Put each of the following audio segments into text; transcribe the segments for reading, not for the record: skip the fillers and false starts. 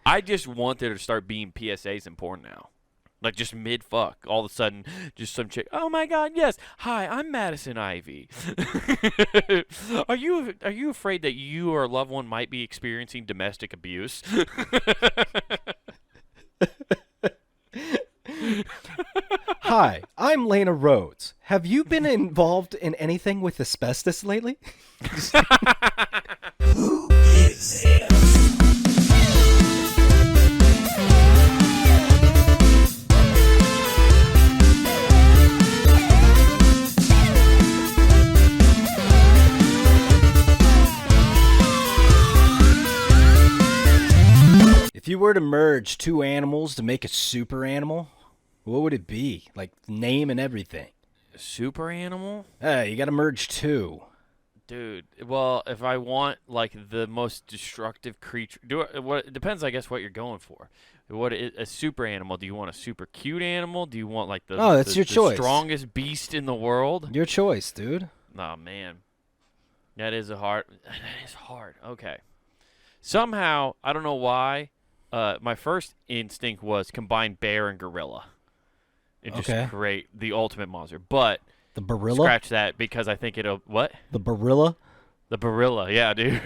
I just want there to start being PSAs in porn now. Like, just mid-fuck, all of a sudden, just some chick, oh my god, yes, hi, I'm Madison Ivy. Are you afraid that you or a loved one might be experiencing domestic abuse? Hi, I'm Lena Rhodes. Have you been involved in anything with asbestos lately? Who gives a If you were to merge two animals to make a super animal, what would it be? Like name and everything. Super animal? Hey, you gotta merge two. Dude, well, if I want like the most destructive creature, it depends, I guess, what you're going for. A super animal? Do you want a super cute animal? Do you want like that's your choice. Strongest beast in the world? Your choice, dude. Oh man, that is hard. Okay. Somehow, I don't know why. My first instinct was combine bear and gorilla, and just create the ultimate monster. But the barilla? Scratch that, because I think it'll what? The barilla? The barilla, yeah, dude.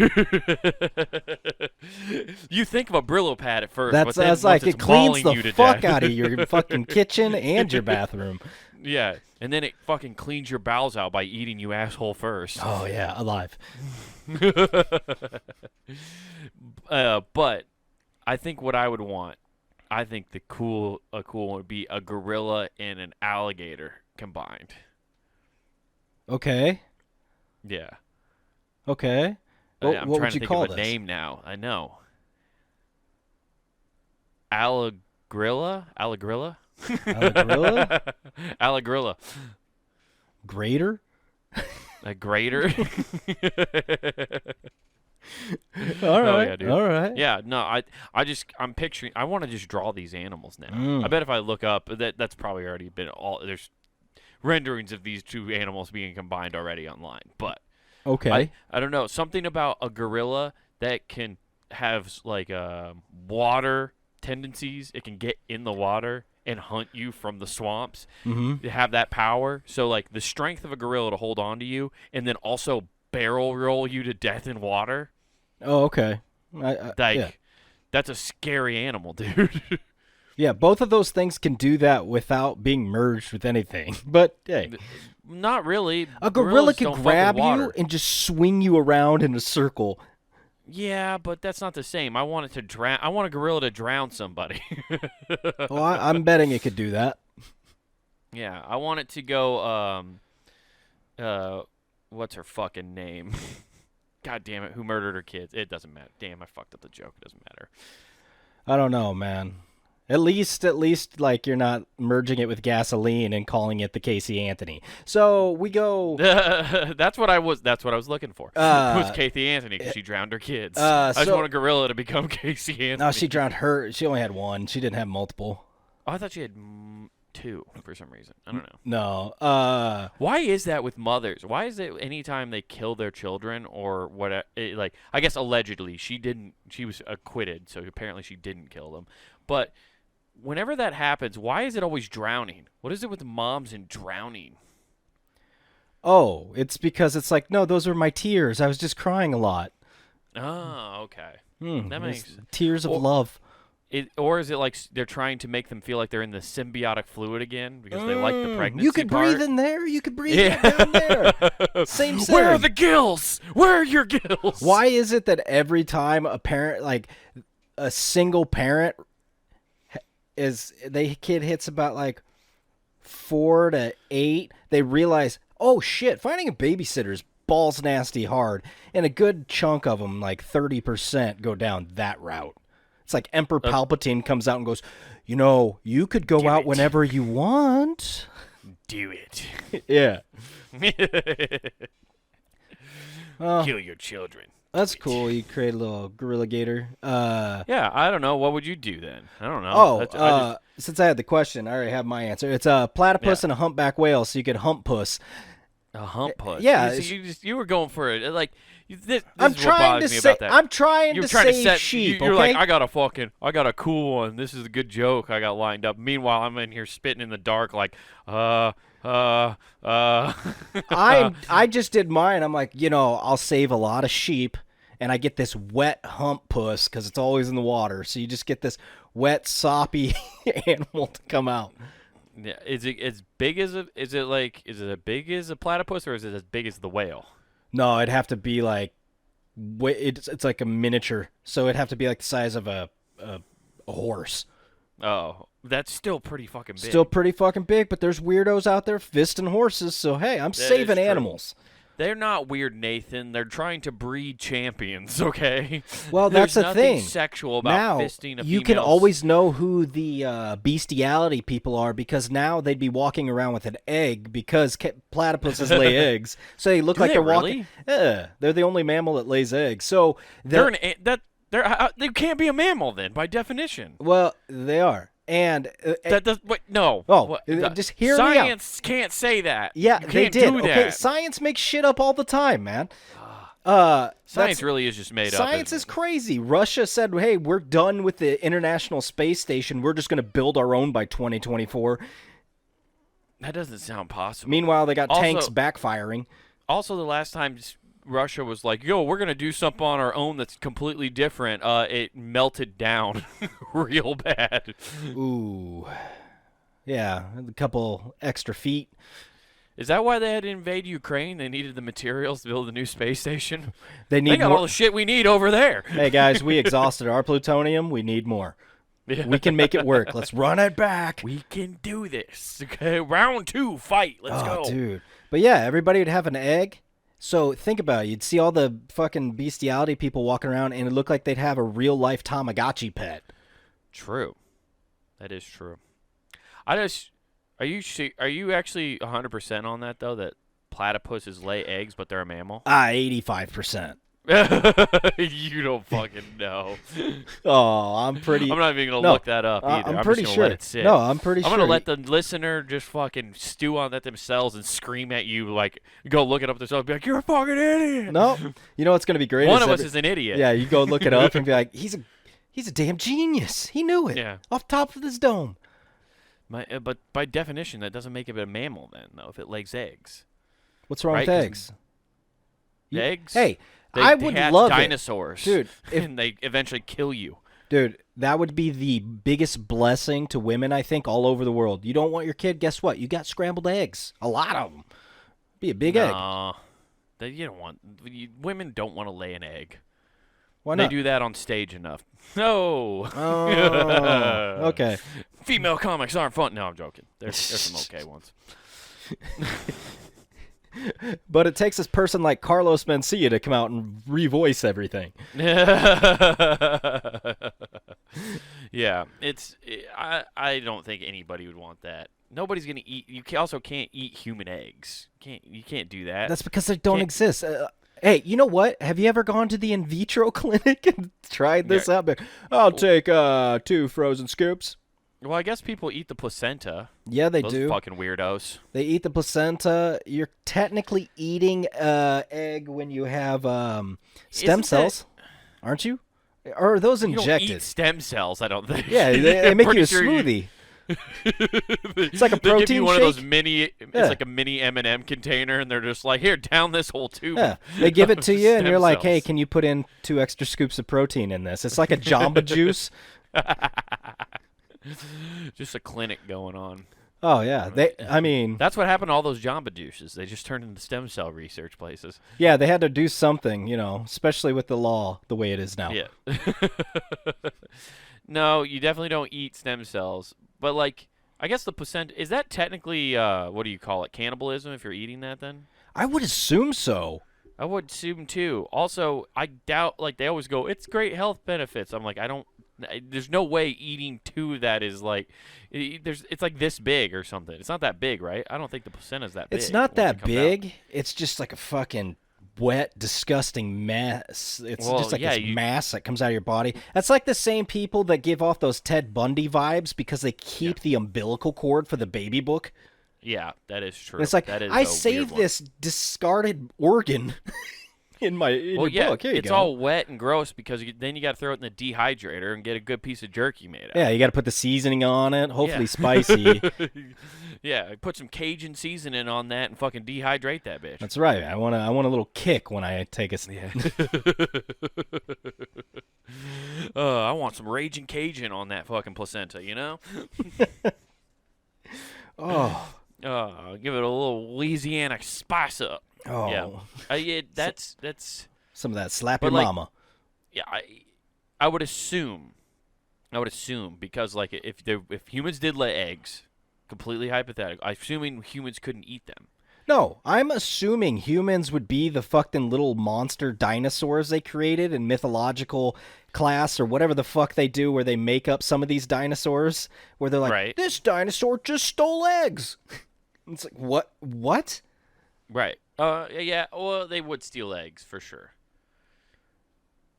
You think of a Brillo pad at first, but then that's like it cleans the fuck death. out of your fucking kitchen and your bathroom. Yeah, and then it fucking cleans your bowels out by eating you asshole first. Oh yeah, alive. But I think what I would want, I think a cool one would be a gorilla and an alligator combined. Okay. Yeah. Okay. I'm what trying would to you think call of a this? name now. I know. Allegrilla? Allegrilla? Allegrilla. Grater? A grater? All right. Yeah, dude. All right. Yeah, no, I'm picturing, I want to just draw these animals now. Mm. I bet if I look up, that's probably already been there's renderings of these two animals being combined already online. But Okay. I don't know, something about a gorilla that can have like water tendencies. It can get in the water and hunt you from the swamps. Mm-hmm. To have that power. So like the strength of a gorilla to hold on to you, and then also barrel roll you to death in water. Oh, okay. Yeah. That's a scary animal, dude. Yeah, both of those things can do that without being merged with anything. But hey, Not really. a gorilla Gorillas can don't fuck grab with you water. and just swing you around in a circle. Yeah, but that's not the same. I want it to drown. I want a gorilla to drown somebody. Well, I'm betting it could do that. Yeah, I want it to go. What's her fucking name? God damn it! Who murdered her kids? It doesn't matter. Damn, I fucked up the joke. It doesn't matter. I don't know, man. At least, like you're not merging it with gasoline and calling it the Casey Anthony. So we go. That's what I was looking for. It was Kathy Anthony because she drowned her kids. I just want a gorilla to become Casey Anthony. No, she drowned her. She only had one. She didn't have multiple. Oh, I thought she had two for some reason. I don't know. No. Why is that with mothers? Why is it anytime they kill their children or what? Like, I guess allegedly she didn't. She was acquitted, so apparently she didn't kill them. But whenever that happens, why is it always drowning? What is it with moms and drowning? Oh, it's because it's like, no, those were my tears. I was just crying a lot. Oh, okay. That makes tears of love. Or is it like they're trying to make them feel like they're in the symbiotic fluid again because they like the pregnancy You could part? breathe in there. You could breathe down there. Same thing. Where are the gills? Where are your gills? Why is it that every time a parent, like a single parent, kid hits about like 4 to 8, they realize, oh shit, finding a babysitter is balls nasty hard, and a good chunk of them, like 30%, go down that route. It's like Emperor Palpatine comes out and goes, you could go out whenever you want. Do it. Yeah. Kill your children. That's cool. You create a little gorilla gator. Yeah, I don't know. What would you do then? I don't know. Since I had the question, I already have my answer. It's a platypus and a humpback whale, so you could hump puss. A hump puss. Yeah, You were going for it. Like this I'm is what trying to bothers me say, about that. I'm trying You were to trying to save set sheep. You're okay, like, I got a cool one. This is a good joke I got lined up. Meanwhile, I'm in here spitting in the dark, like, I just did mine. I'm like, I'll save a lot of sheep, and I get this wet hump puss because it's always in the water. So you just get this wet, soppy animal to come out. Yeah, is it as big as a? Is it as big as a platypus or is it as big as the whale? No, it'd have to be like, it's like a miniature. So it'd have to be like the size of a horse. Oh, that's still pretty fucking big. Still pretty fucking big, but there's weirdos out there fisting horses. So hey, I'm saving true. animals. They're not weird, Nathan. They're trying to breed champions, okay? Well, that's There's the nothing thing. sexual about Now, fisting a you can female's- always know who the bestiality people are because now they'd be walking around with an egg because platypuses lay eggs. So they look Do like they they're really? walking. Yeah, they're the only mammal that lays eggs. So they can't be a mammal then, by definition. well, they are. And That does wait, no. Oh, What- just hear me out. Science can't say that. yeah, You they can't did. do Okay, that. science makes shit up all the time, man. Science That's- really is just made up. Science isn't is it? crazy. Russia said, "Hey, we're done with the International Space Station. We're just going to build our own by 2024." That doesn't sound possible. Meanwhile, they got Also- tanks backfiring. Also, the last time Russia was like, "Yo, we're gonna do something on our own that's completely different," it melted down real bad. Ooh. Yeah, a couple extra feet. Is that why they had to invade Ukraine? They needed the materials to build a new space station. They They need got more. all the shit we need over there. Hey guys, we exhausted our plutonium. We need more. We can make it work. Let's run it back. We can do this. Okay, round 2, fight. Let's Oh, go. dude. But yeah, everybody would have an egg. So think about it. You'd see all the fucking bestiality people walking around, and it looked like they'd have a real life Tamagotchi pet. True. That is true. Are you actually 100% on that though? That platypuses lay eggs, but they're a mammal? 85%. You don't fucking know. Oh, I'm pretty. I'm not even gonna No, look that up either. I'm pretty just sure. gonna let it sit. No, I'm pretty I'm sure. gonna let the listener just fucking stew on that themselves and scream at you like, go look it up themselves. Be like, you're a fucking idiot. No, you know what's gonna be great? One of us is an idiot. Yeah, you go look it up and be like, he's a damn genius. He knew it. Yeah. Off top of his dome. But by definition, that doesn't make it a mammal then, though. If it lays eggs, What's wrong Right, with 'cause eggs? eggs. Hey, They I would hatch love dinosaurs, Dude, if- and they eventually kill you. Dude, that would be the biggest blessing to women, I think, all over the world. You don't want your kid, guess what? You got scrambled eggs. A lot of them. Be a big egg. Nah, you don't want. Women don't want to lay an egg. Why They not? do that on stage enough. No. Oh, okay. Female comics aren't fun. No, I'm joking. There's some okay ones. But it takes this person like Carlos Mencia to come out and revoice everything. Yeah, I don't think anybody would want that. Nobody's gonna eat. Also can't eat human eggs. You can't do that. That's because they don't Can't- exist. Hey, you know what? Have you ever gone to the in vitro clinic and tried this out? I'll take 2 frozen scoops. Well, I guess people eat the placenta. Yeah, they Those do. fucking weirdos. They eat the placenta. You're technically eating egg when you have stem Isn't cells, aren't you? Or are those You don't injected? eat stem cells. I don't think. Yeah, they make Pretty you a sure smoothie. It's like a They give protein you one of those shake. mini. It's Yeah. like a mini M&M container, and they're just like, here, down this whole tube. Yeah, they give it to you, and Stem you're like, "Hey, cells. can you put in 2 extra scoops of protein in this?" It's like a Jamba Juice. Just a clinic going on. Oh yeah, I mean, That's what happened to all those Jamba Juices. They just turned into stem cell research places. yeah, they had to do something, especially with the law the way it is now. Yeah. No, you definitely don't eat stem cells. But, like, I guess the placenta, is that technically, what do you call it, cannibalism if you're eating that then? I would assume so. I would assume too. Also, I doubt, like, they always go, it's great health benefits. I'm like, there's no way eating 2 of that is like, it's like this big or something. It's not that big, right? I don't think the placenta's that big. It's not once it that comes out. big. It's just like a fucking wet, disgusting mess. It's Well, just like yeah, this mass that comes out of your body. That's like the same people that give off those Ted Bundy vibes because they keep the umbilical cord for the baby book. Yeah, that is true. And it's like, that is I a saved weird one. this discarded organ in Well, your yeah, book. Here you it's go. all wet and gross because then you got to throw it in the dehydrator and get a good piece of jerky made out. Yeah, you got to put the seasoning on it. Hopefully Yeah. spicy. Yeah, put some Cajun seasoning on that and fucking dehydrate that bitch. That's right. I want a little kick when I take a. I want some Raging Cajun on that fucking placenta, you know? Oh. Give it a little Louisiana spice up. Oh. Yeah, that's Some of that slap But, your like, mama. yeah. I would assume because like if humans did lay eggs, completely hypothetical. I'm assuming humans couldn't eat them. No, I'm assuming humans would be the fucking little monster dinosaurs they created in mythological class or whatever the fuck they do where they make up some of these dinosaurs where they're like, Right. this dinosaur just stole eggs. It's like, what? What? Right. Yeah. Well, they would steal eggs for sure.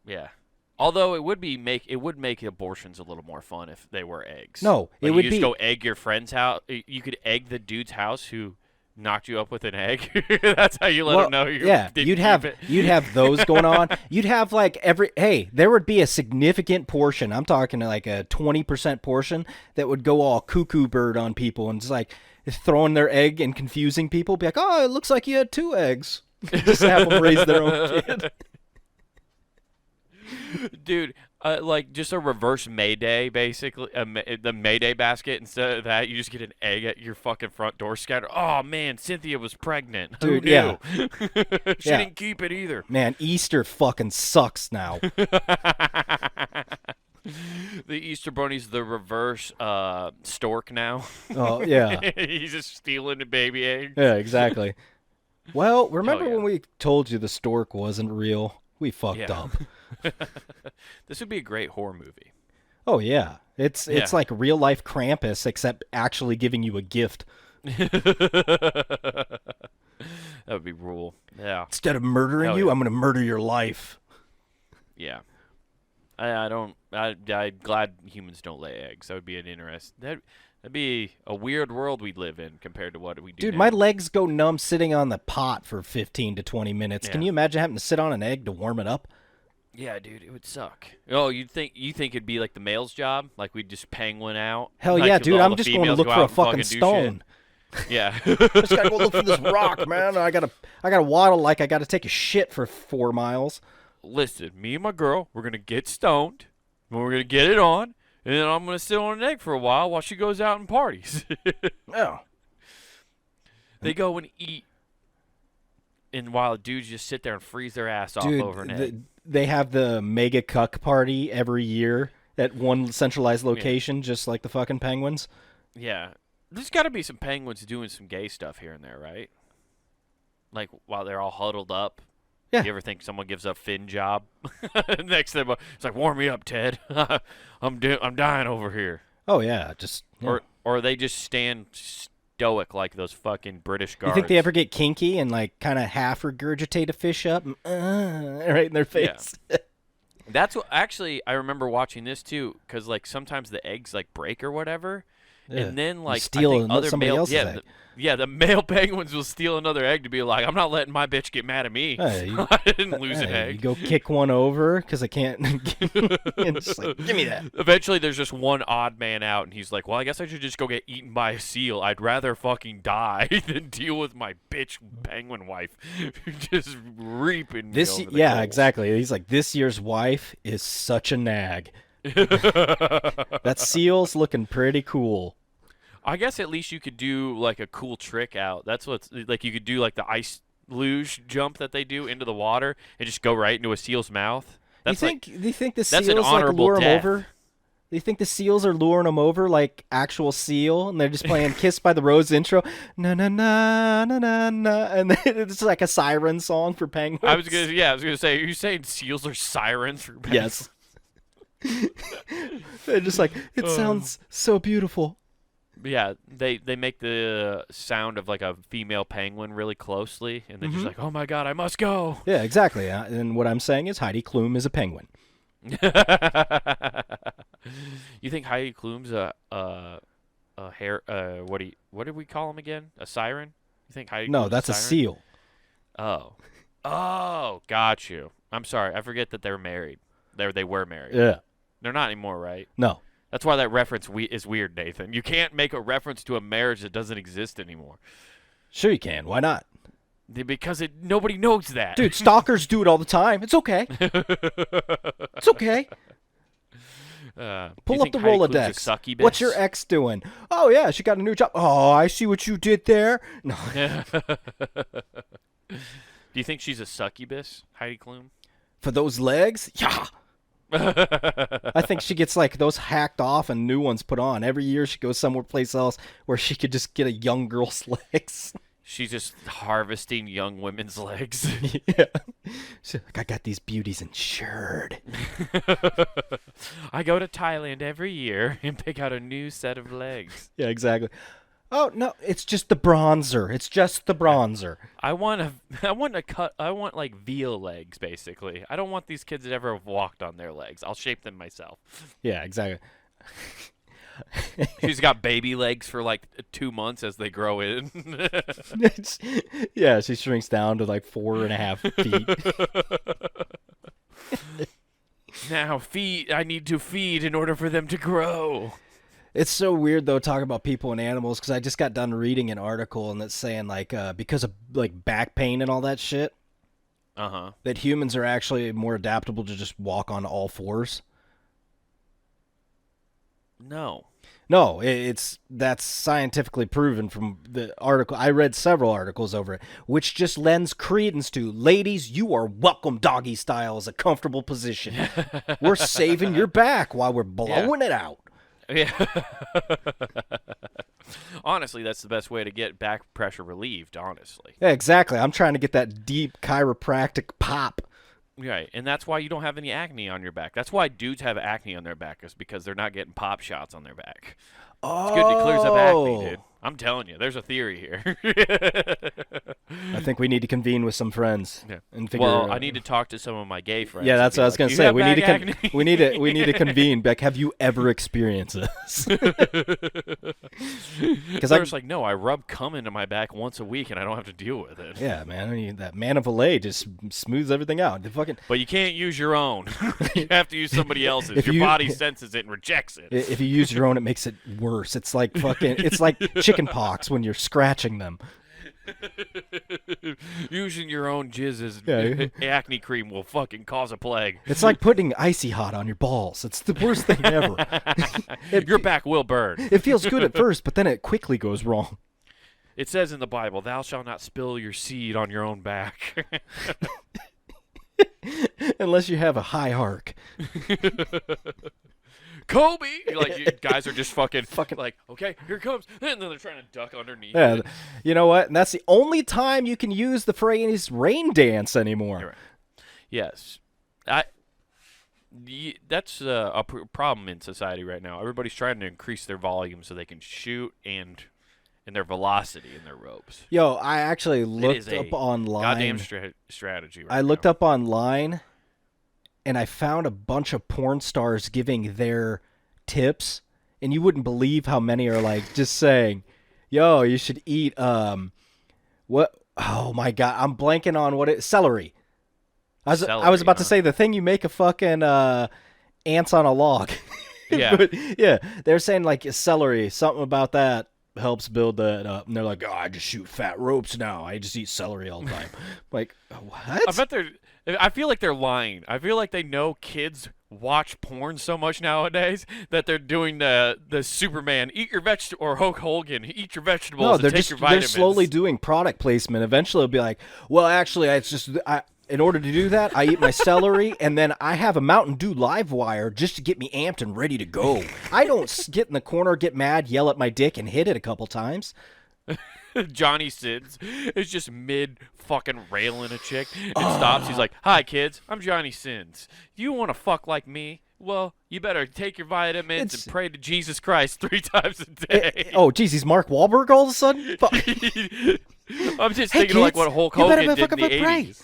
Yeah. Although it would make abortions a little more fun if they were eggs. No, it Like, would you just be- go egg your friend's house. You could egg the dude's house who knocked you up with an egg. That's how you let Well, him know you yeah, didn't you'd keep have it. you'd have those going on. You'd have like there would be a significant portion. I'm talking like a 20% portion that would go all cuckoo bird on people and just like throwing their egg and confusing people. Be like, oh, it looks like you had 2 eggs. Just have them raise their own kid. Dude, like just a reverse Mayday, basically. The Mayday basket. Instead of that, you just get an egg at your fucking front door scatter. Oh, man, Cynthia was pregnant. Dude, Who knew? yeah. She Yeah. didn't keep it either. Man, Easter fucking sucks now. The Easter Bunny's the reverse stork now. Oh yeah, He's just stealing the baby egg. yeah, exactly. Well, remember yeah. when we told you the stork wasn't real? We fucked Yeah. up. This would be a great horror movie. Oh yeah, it's Yeah. like real life Krampus, except actually giving you a gift That would be rule. Yeah. instead of murdering Hell you. yeah. I'm gonna murder your life. Yeah. I'm glad humans don't lay eggs. That would be that'd be a weird world we live in compared to what we do Dude, now. my legs go numb sitting on the pot for 15 to 20 minutes. Can Yeah. you imagine having to sit on an egg to warm it up? Yeah, dude, it would suck. Oh, you think it'd be like the male's job? Like we'd just penguin out? Hell Like, yeah, 'cause dude! all I'm the just going to females look go for a out and fucking do shit? stone. Yeah. Just gotta go look for this rock, man. I gotta waddle like I gotta take a shit for 4 miles. Listen, me and my girl, we're gonna get stoned, and we're gonna get it on, and then I'm gonna sit on an egg for a while she goes out and parties. Oh. They go and eat, and while dudes just sit there and freeze their ass off Dude, over an egg. they have the mega cuck party every year at one centralized location, just like the fucking penguins. Yeah. There's got to be some penguins doing some gay stuff here and there, right? Like while they're all huddled up. Yeah. You ever think someone gives a fin job next to them? It's like, warm me up, Ted. I'm dying over here. Oh yeah, just yeah. Or they just stand stoic like those fucking British You guards. think they ever get kinky and like kind of half regurgitate a fish up and, right in their face? That's what actually I remember watching this too, because like sometimes the eggs like break or whatever. Yeah. And then, You like, steal I think other somebody male, else's yeah, egg. the male penguins will steal another egg to be like, I'm not letting my bitch get mad at me. Hey, you- I didn't lose an Hey, egg. you go kick one over because I can't. And just like, give me that. Eventually, there's just one odd man out, and he's like, well, I guess I should just go get eaten by a seal. I'd rather fucking die than deal with my bitch penguin wife just reaping me over the Yeah, coals." exactly. He's like, this year's wife is such a nag. That seal's looking pretty cool. I guess at least you could do like a cool trick out. That's what's like you could do like the ice luge jump that they do into the water and just go right into a seal's mouth. That's Do you think the that's an seals like honorable lure him death. over? Do you think the seals are luring him over like actual seal, and they're just playing "Kiss by the Rose" intro, na na na na na na, and then it's like a siren song for penguins? I was gonna say, are you saying seals are sirens for penguins? Yes. They're just like, it sounds so beautiful. Yeah, they make the sound of like a female penguin really closely, and they're just like, oh my god, I must go. Yeah, exactly. And what I'm saying is Heidi Klum is a penguin. You think Heidi Klum's a hair. What did we call him again? A siren? You think Heidi No, Klum's that's a siren? seal. Oh, got you. I'm sorry. I forget that they're married. They were married. Yeah. They're not anymore, right? No. That's why that reference is weird, Nathan. You can't make a reference to a marriage that doesn't exist anymore. Sure you can. Why not? Because nobody knows that. Dude, stalkers do it all the time. It's okay. It's okay. Pull up the Rolodex. Sucky bitch? What's your ex doing? Oh, yeah, she got a new job. Oh, I see what you did there. No. Do you think she's a succubus, Heidi Klum? For those legs? Yeah. I think she gets like those hacked off and new ones put on. Every year she goes somewhere place else where she could just get a young girl's legs. She's just harvesting young women's legs. Yeah. She's like, I got these beauties insured. I go to Thailand every year and pick out a new set of legs. Yeah, exactly. Oh, no, it's just the bronzer. It's just the bronzer. I want like veal legs, basically. I don't want these kids that ever have walked on their legs. I'll shape them myself. Yeah, exactly. She's got baby legs for like 2 months as they grow in. Yeah, she shrinks down to like 4.5 feet. Now I need to feed in order for them to grow. It's so weird though talking about people and animals because I just got done reading an article and it's saying like because of like back pain and all that shit, that humans are actually more adaptable to just walk on all fours. No, that's scientifically proven from the article. I read several articles over it, which just lends credence to, ladies, you are welcome doggy style as a comfortable position. We're saving your back while we're blowing it out. Yeah. Honestly, that's the best way to get back pressure relieved, honestly. Yeah, exactly. I'm trying to get that deep chiropractic pop. Right, and that's why you don't have any acne on your back. That's why dudes have acne on their back, is because they're not getting pop shots on their back. Oh. It's good. It clears up acne, dude. I'm telling you, there's a theory here. I think we need to convene with some friends and figure. Well, I need to talk to some of my gay friends. Yeah, that's what I was gonna say. We need to convene. Like, have you ever experienced this? Because I was like, no, I rub cum into my back once a week, and I don't have to deal with it. Yeah, man. I mean, that man of Valet just smooths everything out. But you can't use your own. You have to use somebody else's. Your body senses it and rejects it. If you use your own, it makes it worse. It's like fucking. It's like chicken pox when you're scratching them. Using your own jizz as acne cream will fucking cause a plague. It's like putting icy hot on your balls. It's the worst thing ever. Your back will burn. It feels good at first, but then it quickly goes wrong. It says in the Bible, thou shalt not spill your seed on your own back. Unless you have a high arc. Kobe! Like, you guys are just fucking like, okay, here it comes. And then they're trying to duck underneath. Yeah, it. You know what? And that's the only time you can use the phrase rain dance anymore. You're right. Yes. That's a problem in society right now. Everybody's trying to increase their volume so they can shoot and their velocity in their ropes. Yo, I actually looked up online. Goddamn strategy right I looked up online. And I found a bunch of porn stars giving their tips, and you wouldn't believe how many are like just saying, "Yo, you should eat what? Oh my god, I'm blanking on celery." I was about to say the thing you make a fucking ants on a log. Yeah, but, yeah. They're saying like celery, something about that helps build that up, and they're like, "Oh, I just shoot fat ropes now. I just eat celery all the time." Like, what? I feel like they're lying. I feel like they know kids watch porn so much nowadays that they're doing the Superman, eat your vegetable, or Hulk Hogan, eat your vegetables and take your vitamins. They're slowly doing product placement. Eventually it'll be like, well, actually, it's just, in order to do that, I eat my celery, and then I have a Mountain Dew live wire just to get me amped and ready to go. I don't get in the corner, get mad, yell at my dick, and hit it a couple times. Johnny Sins is just mid fucking railing a chick and stops. He's like, "Hi kids, I'm Johnny Sins. You want to fuck like me? Well, you better take your vitamins and pray to Jesus Christ 3 times a day." Geez, he's Mark Wahlberg all of a sudden? I'm just thinking of like what Hulk Hogan did in the 80s.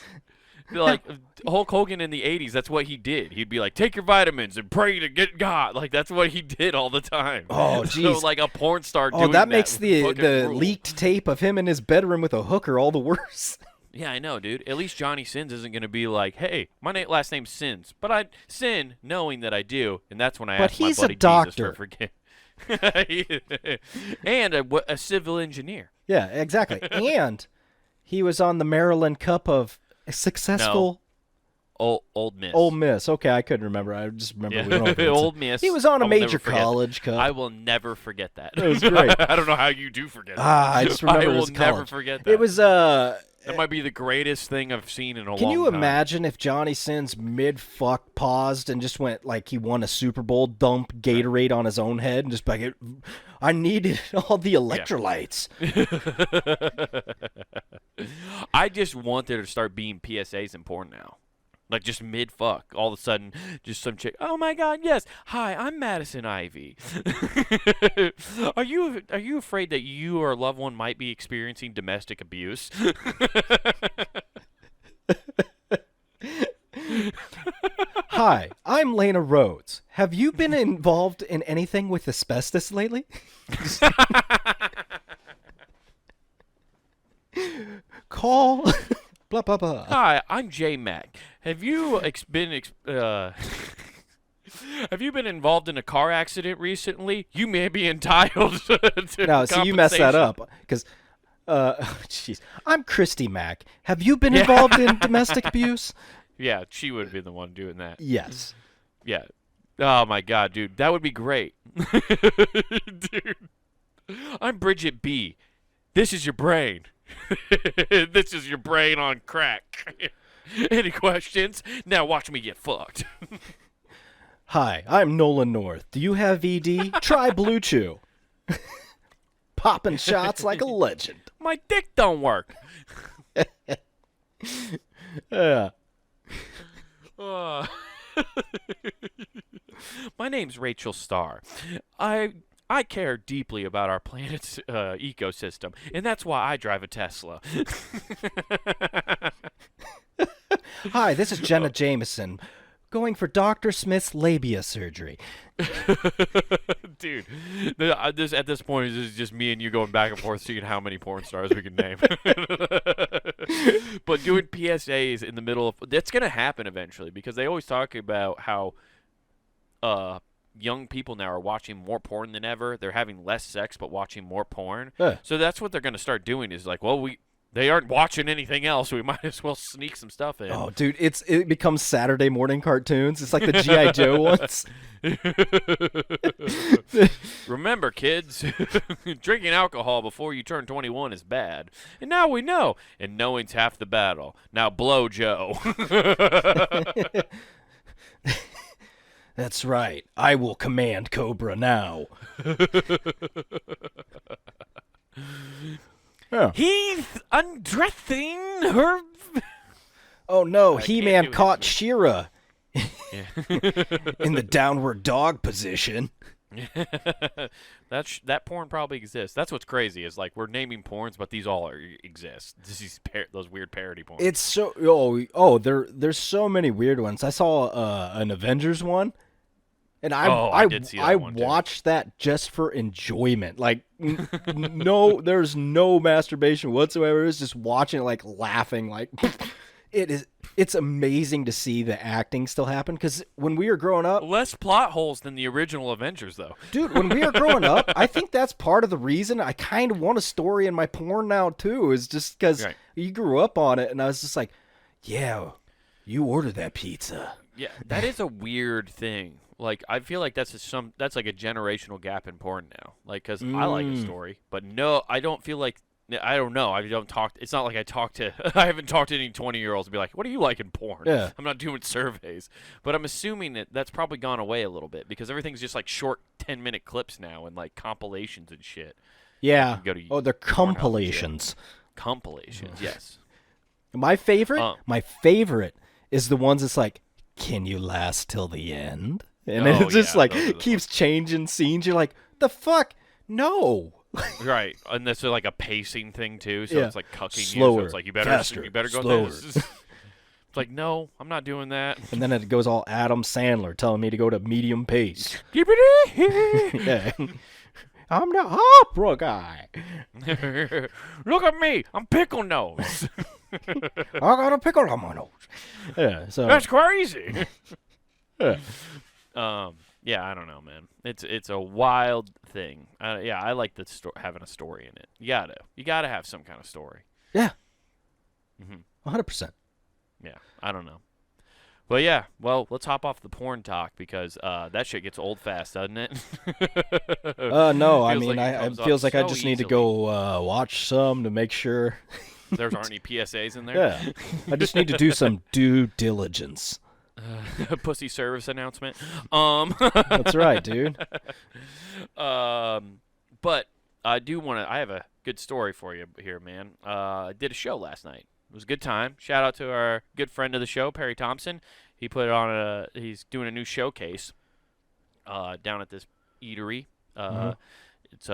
Like Hulk Hogan in the 80s, that's what he did. He'd be like, take your vitamins and pray to get God. Like, that's what he did all the time. Oh, So, jeez. like, a porn star doing that makes the fucking rule. leaked tape of him in his bedroom with a hooker all the worse. Yeah, I know, dude. At least Johnny Sins isn't going to be like, hey, my last name's Sins. But I sin knowing that I do, and that's when I But ask my he's a buddy doctor. Jesus for forgiveness. And a civil engineer. Yeah, exactly. And he was on the Maryland Cup of successful Old Miss. Ole Miss. Okay, I couldn't remember. I just remember we went over it. Old Miss. He was on I a will never major forget that. college cup. I will never forget that. It was great. I don't know how you do forget that. I just remember I it will was never college. forget that. It was That might be the greatest thing I've seen in a long Can time. you imagine if Johnny Sins mid-fuck paused and just went like he won a Super Bowl, dump Gatorade on his own head, and just like, I needed all the electrolytes. I just want there to start being PSAs in porn now. Like, just mid-fuck. All of a sudden, just some chick, oh my god, yes. Hi, I'm Madison Ivy. Are you afraid that you or a loved one might be experiencing domestic abuse? Hi, I'm Lena Rhodes. Have you been involved in anything with asbestos lately? Call. Blah, blah, blah. Hi, I'm J Mac. Have you have you been involved in a car accident recently? You may be entitled to No, so you messed that compensation. up. Because, jeez. I'm Christy Mack. Have you been involved in domestic abuse? Yeah, she would have been the one doing that. Yes. Yeah. Oh my god, dude, that would be great. Dude, I'm Bridget B. This is your brain. This is your brain on crack. Any questions? Now watch me get fucked. Hi, I'm Nolan North. Do you have ED? Try Blue Chew. Popping shots like a legend. My dick don't work. Yeah. My name's Rachel Starr. I care deeply about our planet's ecosystem, and that's why I drive a Tesla. Hi, this is Jenna Jameson. Going for Dr. Smith's labia surgery. Dude, at this point, this is just me and you going back and forth seeing how many porn stars we can name. But doing PSAs in the middle of... That's going to happen eventually, because they always talk about how young people now are watching more porn than ever. They're having less sex, but watching more porn. Yeah. So that's what they're going to start doing is like, well, they aren't watching anything else, so we might as well sneak some stuff in. Oh, dude, it becomes Saturday morning cartoons. It's like the G.I. Joe ones. Remember, kids, drinking alcohol before you turn 21 is bad. And now we know. And knowing's half the battle. Now blow Joe. That's right. I will command Cobra now. Yeah. He's undressing her. Oh no, I can't He-Man do caught his She-Ra Yeah. in the downward dog position. That porn probably exists. That's what's crazy is like we're naming porns, but these all exist. Those weird parody porns. It's so there's so many weird ones. I saw an Avengers one, and I did see that I one, too. watched that just for enjoyment. Like no, there's no masturbation whatsoever. It's just watching it, like laughing, like it's amazing to see the acting still happen. Because when we were growing up, Less plot holes than the original Avengers, though. dude, when we were growing up, I think that's part of the reason I kind of want a story in my porn now too. Is just because Right. you grew up on it, and I was just like, yeah, you ordered that pizza. Yeah, that is a weird thing. Like, I feel like that's like a generational gap in porn now. Like, because I like a story, but no, I don't feel like I don't know. I don't talk. It's not like I talk to. I haven't talked to any 20-year-olds and be like, "What do you like in porn?" Yeah. I'm not doing surveys, but I'm assuming that that's probably gone away a little bit because everything's just like short 10-minute clips now and like compilations and shit. Yeah. Go to Oh, they're Pornhub and shit. compilations. Compilations, yes. My favorite is the ones that's like, can you last till the end? And Oh, it just yeah, like those are the keeps changing scenes. You're like, the fuck? No. Right, and that's like a pacing thing too. So Yeah. it's like cucking you. Slower, So it's like you better faster, go. slower. This. It's It's like, no, I'm not doing that. And then it goes all Adam Sandler telling me to go to medium pace. Keep it Yeah. I'm the opera guy. Look at me. I'm pickle nose. I got a pickle on my nose. Yeah, so That's crazy. yeah. Yeah, I don't know, man. It's a wild thing. Yeah, I like the having a story in it. You gotta have some kind of story. Yeah. Mhm. 100%. Yeah, I don't know. But yeah, well, let's hop off the porn talk because that shit gets old fast, doesn't it? No, I Feels mean, like it it comes up feels like I so just need to easily. go watch some to make sure. There aren't any PSAs in there. Yeah. I just need to do some due diligence. Pussy service announcement. That's right, dude. But I do want to. I have a good story for you here, man. I did a show last night. It was a good time. Shout out to our good friend of the show, Perry Thompson. He put it on he's doing a new showcase down at this eatery. It's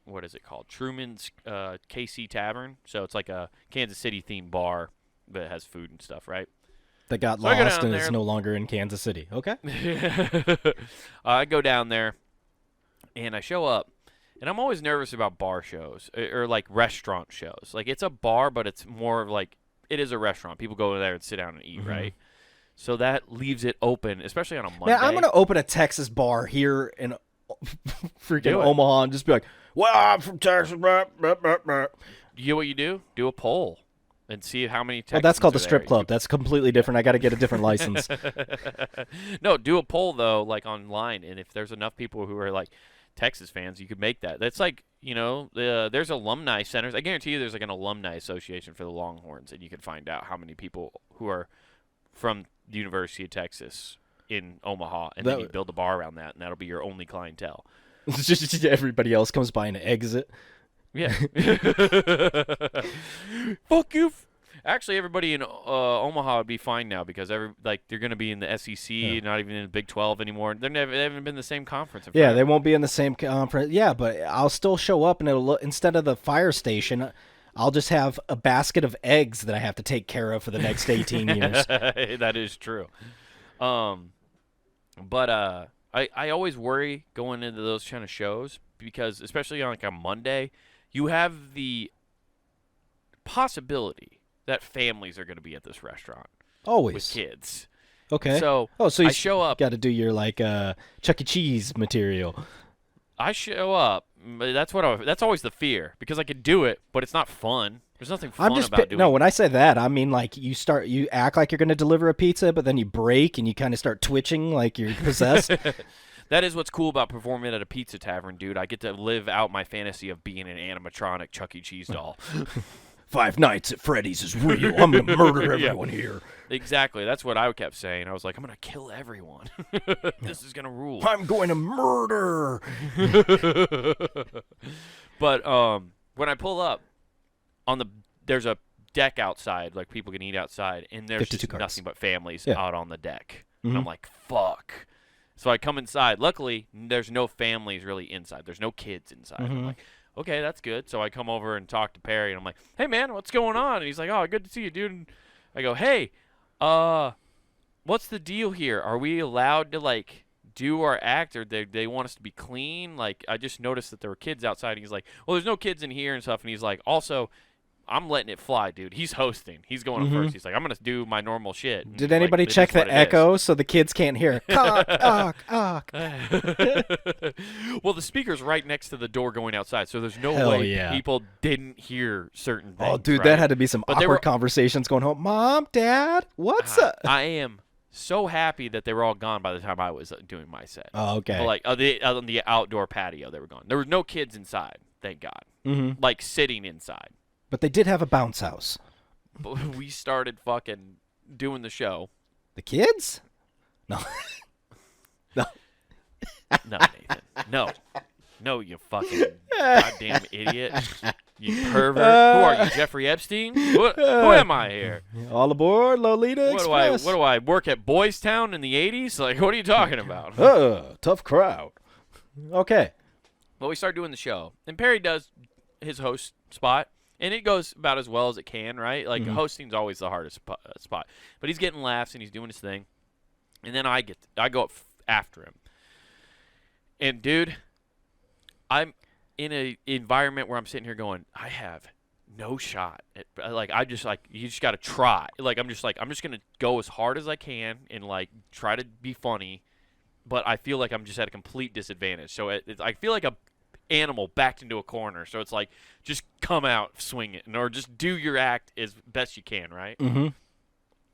what is it called? Truman's KC Tavern. So it's like a Kansas City themed bar that has food and stuff, right? That got So I go lost down and is there. no longer in Kansas City. Okay. I go down there, and I show up, and I'm always nervous about bar shows or like restaurant shows. Like it's a bar, but it's more of like it is a restaurant. People go there and sit down and eat, right? So that leaves it open, especially on a Monday. Yeah, I'm gonna open a Texas bar here in freaking Do it. Omaha and just be like, "Well, I'm from Texas." Blah, blah, blah, blah. You know what you do? Do a poll and see how many. Well, that's Texans called are the strip there. club. That's completely different. I got to get a different license. No, do a poll though, like online, and if there's enough people who are like Texas fans, you could make that. That's like there's alumni centers. I guarantee you, there's like an alumni association for the Longhorns, and you can find out how many people who are from the University of Texas in Omaha, and then you build a bar around that, and that'll be your only clientele. It's just everybody else comes by and exit. Yeah. Fuck you. Actually, everybody in Omaha would be fine now because they're going to be in the SEC, not even in the Big 12 anymore. They haven't been in the same conference. Yeah, they won't be in the same conference. Yeah, but I'll still show up, and it'll look, instead of the fire station, I'll just have a basket of eggs that I have to take care of for the next 18 years. That is true. But I always worry going into those kind of shows because, especially on like a Monday, you have the possibility that families are going to be at this restaurant Always. with kids. Okay. So, so you I show up. Got to do your like Chuck E. Cheese material. I show up. But that's always the fear because I could do it, but it's not fun. There's nothing fun about doing No, it. when I say that, I mean like you act like you're going to deliver a pizza, but then you break and you kind of start twitching like you're possessed. That is what's cool about performing at a pizza tavern, dude. I get to live out my fantasy of being an animatronic Chuck E. Cheese doll. 5 Nights at Freddy's is real. I'm going to murder everyone here. Exactly. That's what I kept saying. I was like, I'm going to kill everyone. This is going to rule. I'm going to murder. But when I pull up, there's a deck outside, like people can eat outside, and there's 52 just cars. nothing but families Yeah. out on the deck. And I'm like, fuck. So I come inside. Luckily, there's no families really inside. There's no kids inside. I'm like, okay, that's good. So I come over and talk to Perry, and I'm like, hey, man, what's going on? And he's like, oh, good to see you, dude. And I go, hey, what's the deal here? Are we allowed to, like, do our act, or they want us to be clean? Like, I just noticed that there were kids outside. And he's like, well, there's no kids in here and stuff. And he's like, also, I'm letting it fly, dude. He's hosting. He's going up first. He's like, I'm going to do my normal shit. And Did like, anybody it check is what the it is. echo so the kids can't hear? Cock, cock. Well, the speaker's right next to the door going outside, so there's no Hell way yeah. people didn't hear certain things. Oh, dude, right? that had to be some But they awkward were- conversations going home. Mom, Dad, what's up? I am so happy that they were all gone by the time I was doing my set. Oh, okay. But, like on the outdoor patio, they were gone. There were no kids inside, thank God. Like sitting inside. But they did have a bounce house. But we started fucking doing the show. The kids? No. No. No, Nathan. No. No, you fucking goddamn idiot. You pervert. Who are you, Jeffrey Epstein? Who am I here? All aboard, Lolita Express. What do I work at Boys Town in the 80s? Like, what are you talking about? Tough crowd. Okay. Well, we start doing the show. And Perry does his host spot. And it goes about as well as it can, right? Like, Mhm. hosting's always the hardest spot. But he's getting laughs and he's doing his thing. And then I go up after him. And, dude, I'm in a environment where I'm sitting here going, I have no shot. Like, I just, like, you just got to try. Like, I'm just going to go as hard as I can and, like, try to be funny. But I feel like I'm just at a complete disadvantage. So I feel like a animal backed into a corner. So it's like, just come out swinging, or just do your act as best you can, right? Mhm.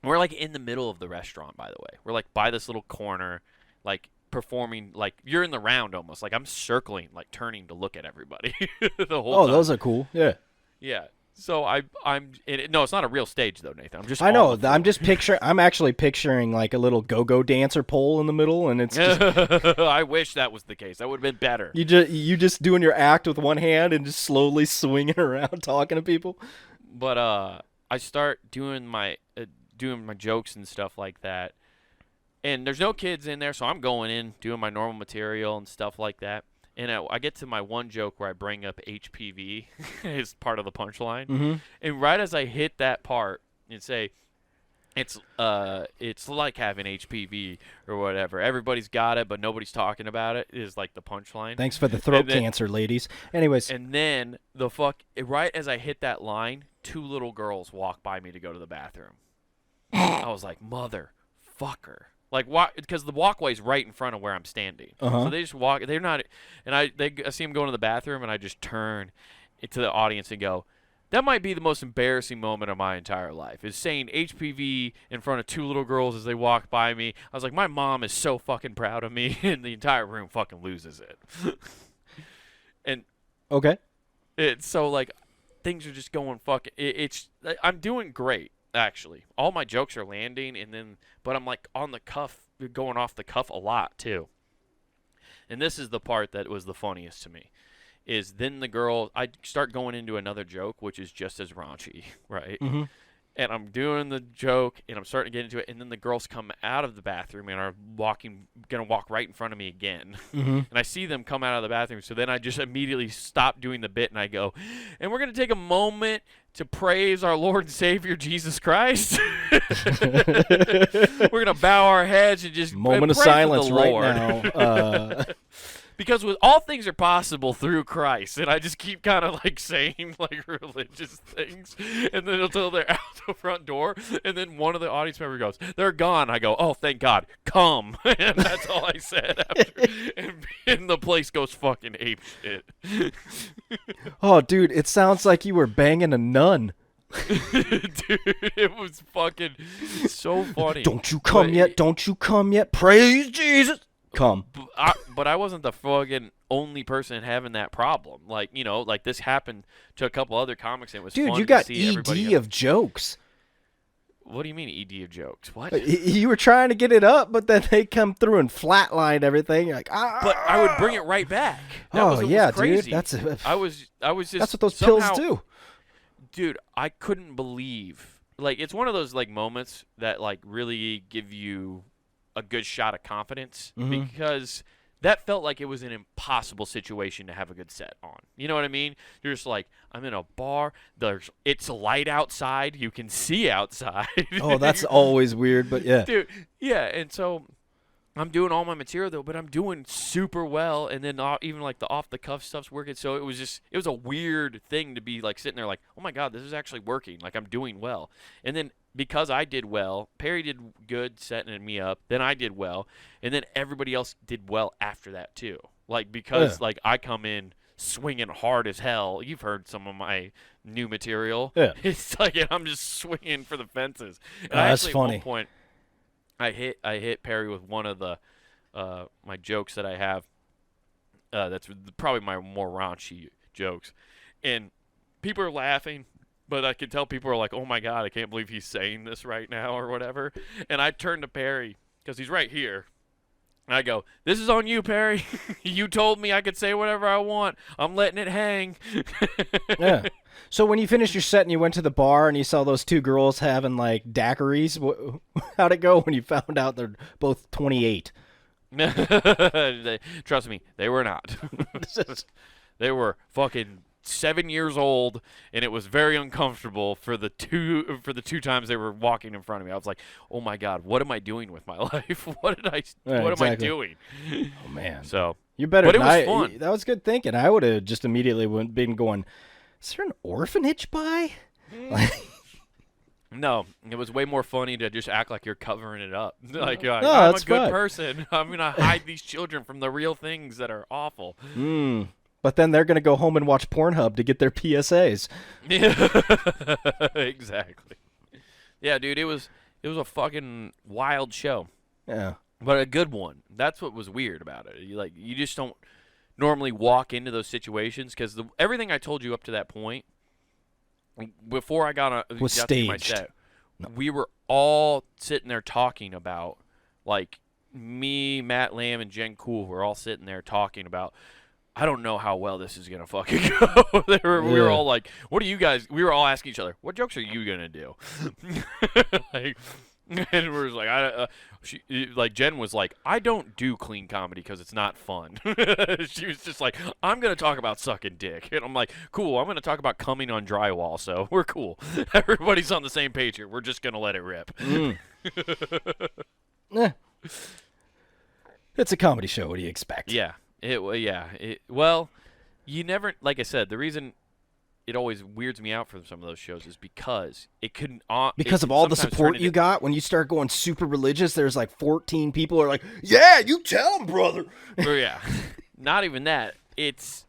We're like in the middle of the restaurant, by the way. We're like by this little corner, like performing, like you're in the round almost. Like I'm circling, like turning to look at everybody the whole Oh, time. those are cool. Yeah. Yeah. So no, it's not a real stage though, Nathan. I'm just I on know. the I'm floor. just picturing. I'm actually picturing like a little go-go dancer pole in the middle, and it's just I wish that was the case. That would have been better. you just doing your act with one hand and just slowly swinging around talking to people. But I start doing my jokes and stuff like that, and there's no kids in there, so I'm going in doing my normal material and stuff like that. And I get to my one joke where I bring up HPV as part of the punchline, Mm-hmm. and right as I hit that part and say, it's like having HPV or whatever. Everybody's got it, but nobody's talking about it. Is like the punchline. Thanks for the throat And then- cancer, ladies. Anyways, And then right as I hit that line, 2 little girls walk by me to go to the bathroom. I was like, motherfucker. Like, why? Because the walkway's right in front of where I'm standing. Uh-huh. So they just walk. They're not. And I see them going to the bathroom, and I just turn to the audience and go, that might be the most embarrassing moment of my entire life, is saying HPV in front of 2 little girls as they walk by me. I was like, my mom is so fucking proud of me, and the entire room fucking loses it. And okay. it's so, like, things are just going fucking. I'm doing great, actually. All my jokes are landing, but I'm like on the cuff, going off the cuff a lot too. And this is the part that was the funniest to me. Is then I start going into another joke, which is just as raunchy, right? Mm-hmm. And I'm doing the joke, and I'm starting to get into it, and then the girls come out of the bathroom and are gonna walk right in front of me again. Mm-hmm. And I see them come out of the bathroom, so then I just immediately stop doing the bit, and I go, and we're gonna take a moment to praise our Lord and Savior Jesus Christ. We're gonna bow our heads and just Moment of pray for silence the right Lord. now. Because with all things are possible through Christ, and I just keep kind of like saying like religious things, and then until they're out the front door, and then one of the audience members goes, "They're gone." I go, "Oh, thank God, come!" And that's all I said after, and the place goes fucking ape shit. Oh, dude, it sounds like you were banging a nun. Dude, it was fucking so funny. Don't you come But- yet? Don't you come yet? Praise Jesus. Come. But I wasn't the fucking only person having that problem. Like, like this happened to a couple other comics, and it was Dude, fun you to got see everybody ED of jokes. What do you mean ED of jokes? What? You were trying to get it up, but then they come through and flatline everything. You're like, But I would bring it right back. That Oh, was, it yeah, was crazy. dude. That's I was just. that's what those somehow, pills do. Dude. I couldn't believe. Like, it's one of those like moments that like really give you a good shot of confidence, Mhm. because that felt like it was an impossible situation to have a good set on. You know what I mean? You're just like, I'm in a bar. It's light outside. You can see outside. Oh, that's always weird, but yeah. Dude, yeah, and so I'm doing all my material though, but I'm doing super well, and then even like the off the cuff stuff's working. So it was a weird thing to be like sitting there like, oh my God, this is actually working. Like I'm doing well, and then because I did well, Perry did good setting me up. Then I did well, and then everybody else did well after that too. Like because like I come in swinging hard as hell. You've heard some of my new material. Yeah. It's like I'm just swinging for the fences. And That's actually, funny. At one point, I hit Perry with one of the my jokes that I have. That's probably my more raunchy jokes, and people are laughing, but I can tell people are like, "Oh my God, I can't believe he's saying this right now," or whatever. And I turn to Perry because he's right here. And I go, "This is on you, Perry. You told me I could say whatever I want. I'm letting it hang." Yeah. So when you finished your set and you went to the bar and you saw those 2 girls having like daiquiris, how'd it go when you found out they're both 28? Trust me, they were not. They were fucking 7 years old, and it was very uncomfortable for the two times they were walking in front of me. I was like, oh my God, what am I doing with my life? What am I exactly. doing? Oh man. So You better. But it was fun. That was good thinking. I would have just immediately been going, is there an orphanage by? No, it was way more funny to just act like you're covering it up. Like, I'm a that's good fine. person. I'm going to hide these children from the real things that are awful. But then they're going to go home and watch Pornhub to get their PSAs. Yeah, exactly. Yeah, dude, it was a fucking wild show, Yeah. but a good one. That's what was weird about it. You just don't normally walk into those situations because everything I told you up to that point, before I got to do my set, we were all sitting there talking about, like, me, Matt Lamb, and Jen Cool were all sitting there talking about, I don't know how well this is going to fucking go. We were all like, what are you guys, we were all asking each other, what jokes are you going to do? Like, and we were like, Jen was like, I don't do clean comedy because it's not fun. She was just like, I'm going to talk about sucking dick. And I'm like, cool, I'm going to talk about coming on drywall, so we're cool. Everybody's on the same page here. We're just going to let it rip. It's a comedy show. What do you expect? Yeah. Well, you never, like I said, the reason it always weirds me out for some of those shows is because it couldn't. Because of all the support you got when you start going super religious, there's like 14 people who are like, yeah, you tell them, brother. Or yeah, not even that. It's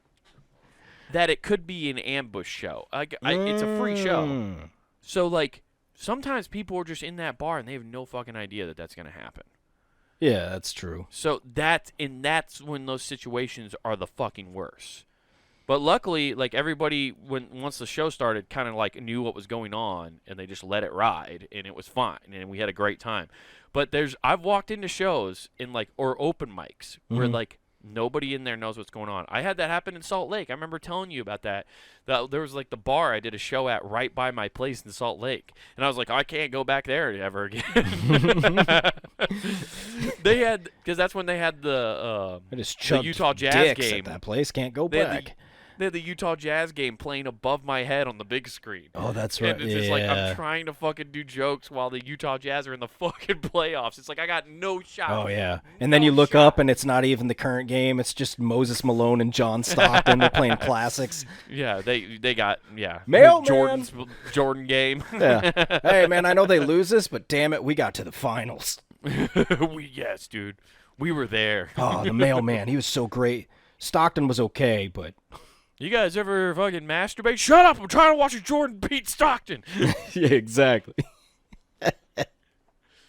that it could be an ambush show. It's a free show, so like sometimes people are just in that bar and they have no fucking idea that that's gonna happen. Yeah, that's true. So that's when those situations are the fucking worst. But luckily, like everybody, once the show started, kind of like knew what was going on, and they just let it ride, and it was fine, and we had a great time. But I've walked into shows or open mics where like nobody in there knows what's going on. I had that happen in Salt Lake. I remember telling you about that. There was like the bar I did a show at right by my place in Salt Lake, and I was like, I can't go back there ever again. Because that's when they had the Utah Jazz game. At that place can't go back. They had the Utah Jazz game playing above my head on the big screen. Oh, that's right. And it's just like I'm trying to fucking do jokes while the Utah Jazz are in the fucking playoffs. It's like I got no shot. Oh, yeah. And then you look up and it's not even the current game. It's just Moses Malone and John Stockton. They're playing classics. Yeah, they got, Jordan game. Yeah. Hey, man, I know they lose this, but damn it, we got to the finals. Yes, dude. We were there. Oh, the mailman. He was so great. Stockton was okay, but... You guys ever fucking masturbate? Shut up! I'm trying to watch a Jordan beat Stockton. Yeah, exactly.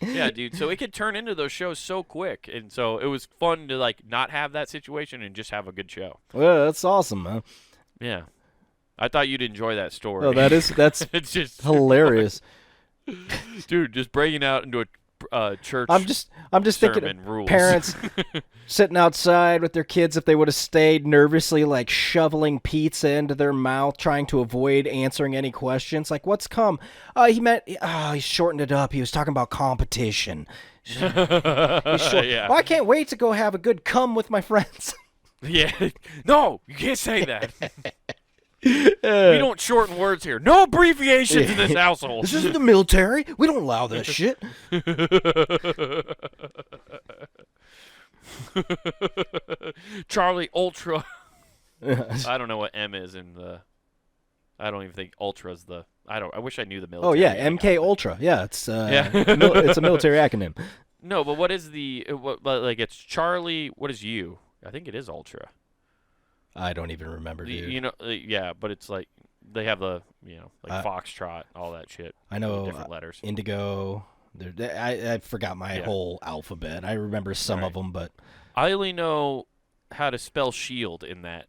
Yeah, dude. So it could turn into those shows so quick, and so it was fun to like not have that situation and just have a good show. Well, that's awesome, man. Yeah, I thought you'd enjoy that story. Oh, that's it's just hilarious, dude. Just breaking out into a church. I'm just thinking of rules. Parents sitting outside with their kids if they would have stayed, nervously like shoveling pizza into their mouth, trying to avoid answering any questions. Like, what's come? He shortened it up. He was talking about competition. Yeah. Well, I can't wait to go have a good cum with my friends. Yeah. No, you can't say that. We don't shorten words here. No abbreviations in this household. This isn't the military. We don't allow this shit. Charlie Ultra. I don't know what M is in the. I don't even think Ultra's the. I wish I knew the military. Oh yeah, MK Ultra. Yeah, it's it's a military acronym. No, but what is like it's Charlie? What is U? I think it is Ultra. I don't even remember, dude. You know, yeah, but it's like they have the Foxtrot, all that shit. I know different letters. Indigo. I forgot my whole alphabet. I remember some of them, but I only know how to spell shield in that.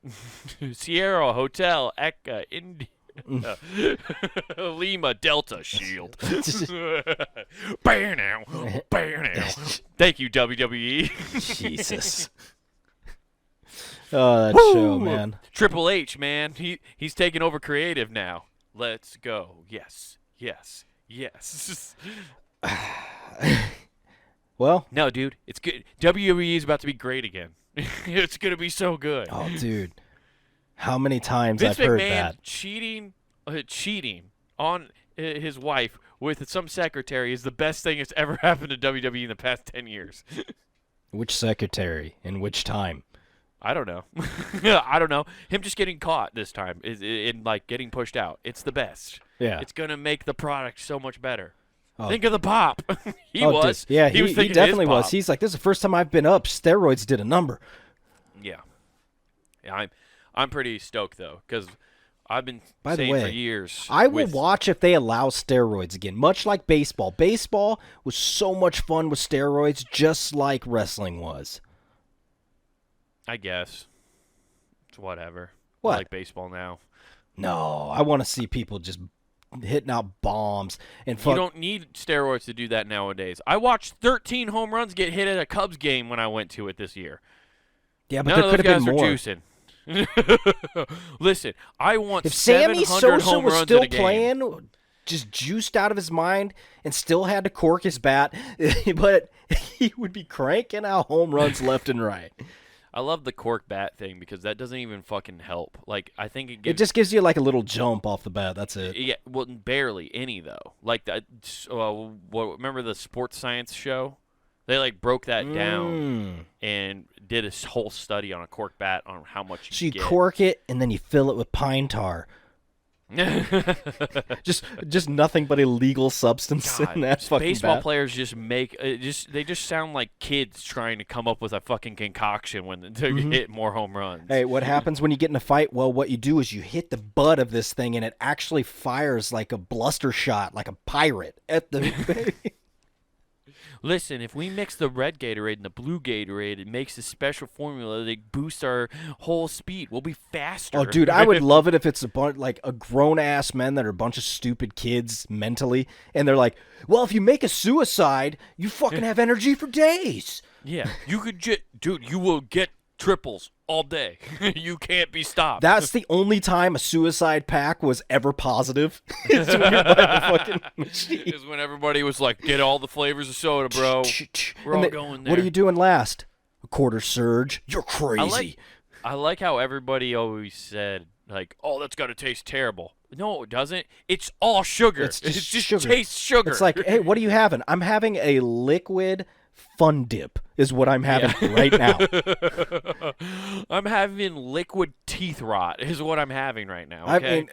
Sierra Hotel Echo India Lima Delta Shield. Bam now. Thank you, WWE. Jesus. Oh, that show, man. Triple H, man. He's taking over creative now. Let's go. Yes. Well, no, dude, it's good. WWE is about to be great again. It's gonna be so good. Oh, dude. How many times Vince I've heard McMahon that. cheating on his wife with some secretary is the best thing that's ever happened to WWE in the past 10 years. Which secretary in which time? I don't know. I don't know. Him just getting caught this time is in like getting pushed out. It's the best. Yeah. It's gonna make the product so much better. Oh. Think of the pop. He Oh, was. dude. Yeah, he was he thinking of definitely his was. pop. He's like, this is the first time I've been up. Steroids did a number. Yeah. Yeah, I'm pretty stoked though, because I've been By the saying way, for years. I will watch if they allow steroids again, much like baseball. Baseball was so much fun with steroids, just like wrestling was. I guess. It's whatever. What? I like baseball now. No, I want to see people just hitting out bombs and You fuck. don't need steroids to do that nowadays. I watched 13 home runs get hit at a Cubs game when I went to it this year. Yeah, but None there of could those have been guys more. are juicing. Listen, I want If Sammy 700 Sosa home was runs still in a game. playing, just juiced out of his mind, and still had to cork his bat, but he would be cranking out home runs left and right. I love the cork bat thing because that doesn't even fucking help. Like, I think it It gives. just gives you like a little jump off the bat. That's it. Yeah, well, barely any though. Like that. Remember the sports science show? They like broke that down and did a whole study on a cork bat on how much So you get. cork it and then you fill it with pine tar. Just nothing but illegal substance God, in that fucking baseball bat. players just make they just sound like kids trying to come up with a fucking concoction when to hit more home runs. Hey, what happens when you get in a fight? Well, what you do is you hit the butt of this thing and it actually fires like a bluster shot, like a pirate at the. Listen, if we mix the red Gatorade and the blue Gatorade, it makes a special formula that boosts our whole speed. We'll be faster. Oh, dude, I would love it if it's a bunch like a grown ass men that are a bunch of stupid kids mentally, and they're like, "Well, if you make a suicide, you fucking have energy for days." Yeah, you could dude, you will get triples all day. You can't be stopped. That's the only time a suicide pack was ever positive. Is when you're by the fucking machine. is when everybody was like, "Get all the flavors of soda, bro." We're And all they- going there. What are you doing last? A quarter surge. You're crazy. I like how everybody always said, like, "Oh, that's got to taste terrible." No, it doesn't. It's all sugar. It's just just sugar. tastes sugar. It's like, hey, what are you having? I'm having a liquid fun dip is what I'm having right now. I'm having liquid teeth rot is what I'm having right now. I Okay? mean,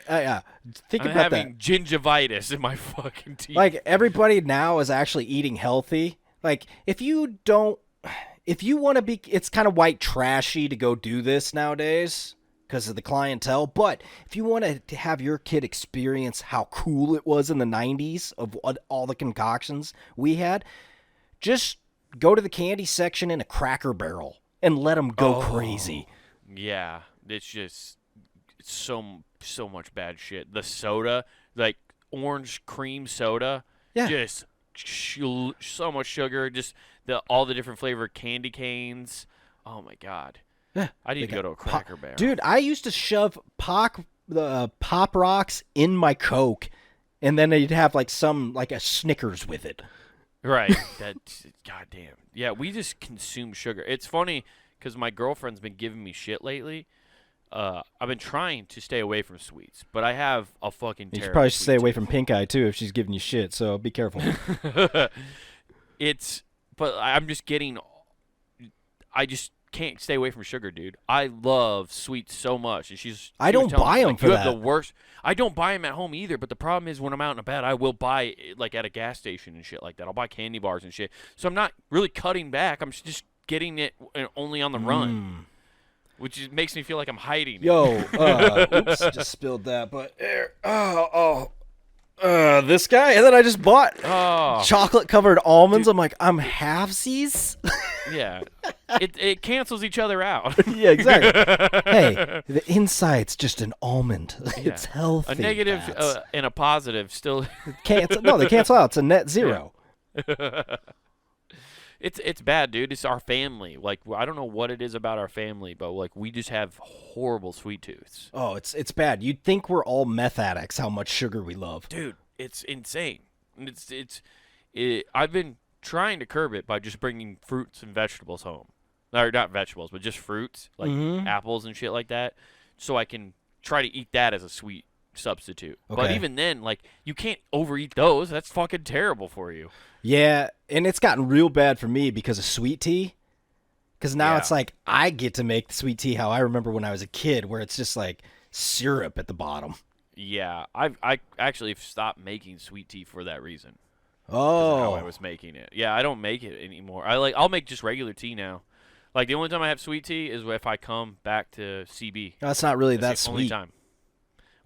think I'm about having gingivitis in my fucking teeth. that. Like, everybody now is actually eating healthy. Like, if you want to be, it's kind of white trashy to go do this nowadays because of the clientele. But if you want to have your kid experience how cool it was in the 90s of all the concoctions we had, just go to the candy section in a Cracker Barrel and let them go crazy. Yeah, it's just so much bad shit. The soda, like orange cream soda, Yeah. just so much sugar. Just all the different flavored candy canes. Oh my god. Yeah, I need to go to a Cracker Barrel. Dude, I used to shove Pop Rocks in my Coke, and then you'd have like a Snickers with it. Right. That's goddamn. Yeah, we just consume sugar. It's funny because my girlfriend's been giving me shit lately. I've been trying to stay away from sweets, but I have a fucking You terrible should probably stay sweet away from Pink Eye too if she's giving you shit. So be careful. But I'm just getting. I just can't stay away from sugar, dude. I love sweets so much, and I don't buy them for you that. have the worst. I don't buy them at home either. But the problem is when I'm out and about, I will buy like at a gas station and shit like that. I'll buy candy bars and shit. So I'm not really cutting back. I'm just getting it only on the run, which makes me feel like I'm hiding. it. Yo, oops, just spilled that. But this guy, and then I just bought Oh, chocolate covered almonds. I'm like, I'm halvesies. yeah. It cancels each other out. Yeah, exactly. Hey, the inside's just an almond. It's healthy. A negative fats. and a positive still. No, they cancel out. It's a net zero. It's bad, dude. It's our family. Like, I don't know what it is about our family, but like we just have horrible sweet tooths. Oh, it's bad. You'd think we're all meth addicts. How much sugar we love. Dude, it's insane. I've been trying to curb it by just bringing fruits and vegetables home. Or not vegetables, but just fruits, like apples and shit like that. so I can try to eat that as a sweet substitute. But Okay. even then, like, you can't overeat those. That's fucking terrible for you. Yeah, and it's gotten real bad for me because of sweet tea. Because now Yeah. it's like I get to make the sweet tea how I remember when I was a kid, where it's just like syrup at the bottom. Yeah, I actually have stopped making sweet tea for that reason. 'Cause of how I Oh, was making it. Yeah, I don't make it anymore. I'll make just regular tea now. Like, the only time I have sweet tea is if I come back to CB. that's not really that That's the only sweet. time.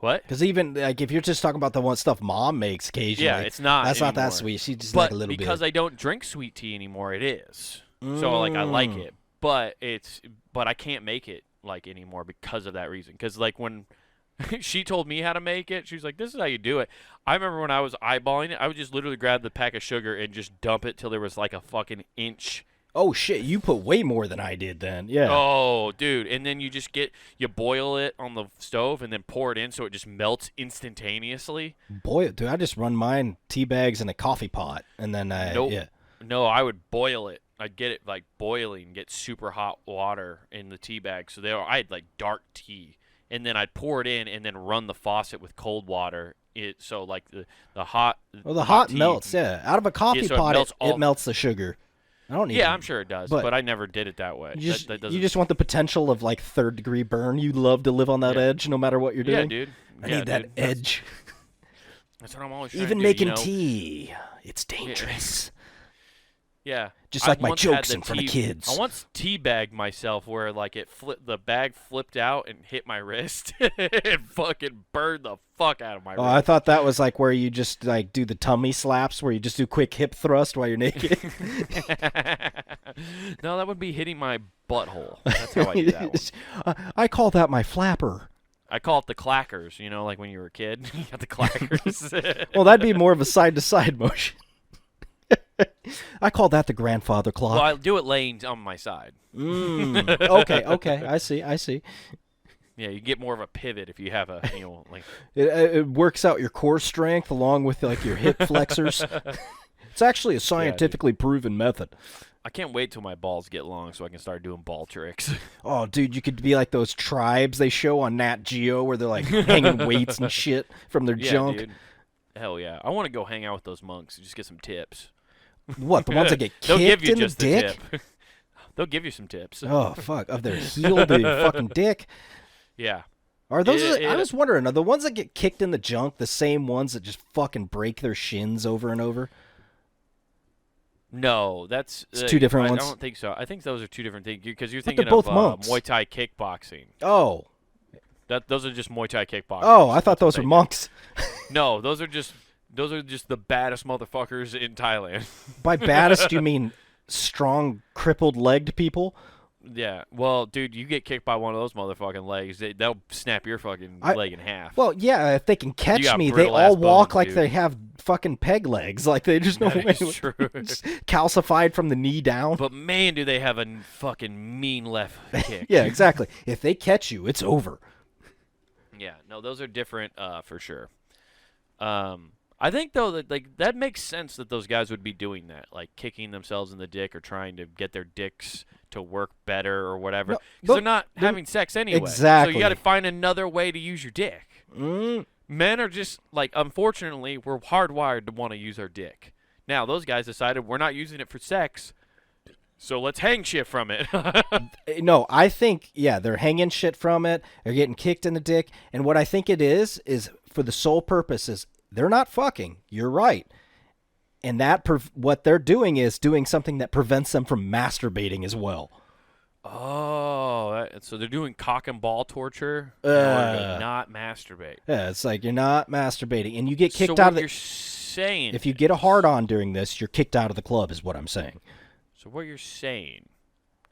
What? Because even like if you're just talking about the one stuff mom makes occasionally, Yeah, it's not That's not that anymore. sweet. She just But like a little because bit. I don't drink sweet tea anymore, it is. So like I like it, but I can't make it like anymore because of that reason. Because like when she told me how to make it, she was like, "This is how you do it." I remember when I was eyeballing it, I would just literally grab the pack of sugar and just dump it till there was like a fucking inch. Oh shit, you put way more than I did then. Yeah. Oh, dude! And then you boil it on the stove and then pour it in so it just melts instantaneously. Boy, dude, I just run mine tea bags in a coffee pot, and then Nope. yeah. No, I would boil it. I'd get it like boiling, get super hot water in the tea bag. So I had like dark tea, and then I'd pour it in and then run the faucet with cold water. So like the hot. Well, the hot tea- melts. Yeah, out of a coffee so it pot, melts it all- melts the sugar. I don't need. Yeah, I'm sure it does, but but I never did it that way. You That you just want the potential of like 3rd-degree burn. You love to live on that Yeah. edge, no matter what you're yeah, doing. dude. I Yeah, need that dude. That's- edge. That's what I'm always trying Even to do, making you know? tea, it's dangerous. Yeah. Just I like my once had jokes the in front of tea- kids. I once teabagged myself where like the bag flipped out and hit my wrist and fucking burned the fuck out of my Oh, I wrist. thought that was like where you just like do the tummy slaps, where you just do quick hip thrust while you're naked. No, that would be hitting my butthole. That's how I do that one. I call that my flapper. I call it the clackers, you know, like when you were a kid. You got the clackers. Well, that'd be more of a side-to-side motion. I call that the grandfather Well, clock. I'll do it laying on my side. Okay, I see. Yeah, you get more of a pivot if you have a, you know, like. It works out your core strength along with like your hip flexors. It's actually a scientifically proven method. I can't wait till my balls get long so I can start doing ball tricks. Oh, dude, you could be like those tribes they show on Nat Geo where they're like hanging weights and shit from their Yeah, junk. dude. Hell yeah. I want to go hang out with those monks and just get some tips. What, the ones that get They'll kicked give you in just the dick? tip. They'll give you some tips. Oh, fuck. Of their heel to your fucking dick? Yeah. Are those? It- I was wondering, are the ones that get kicked in the junk the same ones that just fucking break their shins over and over? No, that's It's two different ones? I don't think so. I think those are two different things because you're But thinking they're both of monks. Muay Thai kickboxing. Oh. Those are just Muay Thai kickboxing. Oh, I thought those were monks. No, those are just the baddest motherfuckers in Thailand. By baddest, you mean strong, crippled-legged people? Yeah. Well, dude, you get kicked by one of those motherfucking legs, they'll snap your fucking leg in half. Well, yeah, if they can catch got me, they brittle-ass all walk bones, like dude. they have fucking peg legs. Like they just know That is true. calcified from the knee down. But man, do they have a fucking mean left kick. Yeah, exactly. If they catch you, it's over. Yeah, no, those are different for sure. I think though that like that makes sense that those guys would be doing that, like kicking themselves in the dick or trying to get their dicks to work better or whatever. No, Because they're but not having sex anyway. So Exactly. you got to find another way to use your dick. Men are just like, unfortunately, we're hardwired to want to use our dick. Now those guys decided we're not using it for sex, so let's hang shit from it. No, I think, yeah, they're hanging shit from it. They're getting kicked in the dick. And what I think it is for the sole purpose is they're not fucking. You're right. And what they're doing is doing something that prevents them from masturbating as well. Oh, so they're doing cock and ball torture in order to not masturbate. Yeah, it's like you're not masturbating. And you get kicked so out what of the... you're saying, If you get a hard-on during this, you're kicked out of the club is what I'm saying. so what you're saying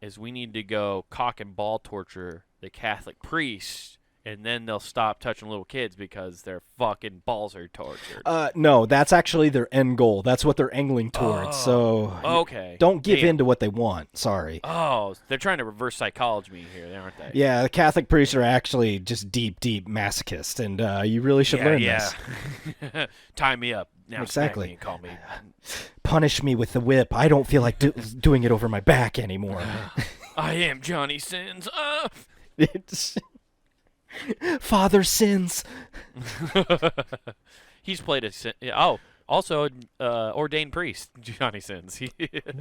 is we need to go cock and ball torture the Catholic priests, and then they'll stop touching little kids because their fucking balls are tortured. No, that's actually their end goal. That's what they're angling towards. So Okay. don't give Damn. in to what they want. Sorry. Oh, they're trying to reverse psychology here, aren't they? Yeah, the Catholic priests are actually just deep masochists, and you really should learn this. Tie me up. Now Exactly. smack me and call me. Punish me with the whip. I don't feel like doing it over my back anymore. I am Johnny Sins. It's- Father sins. He's played a also ordained priest, Johnny Sins.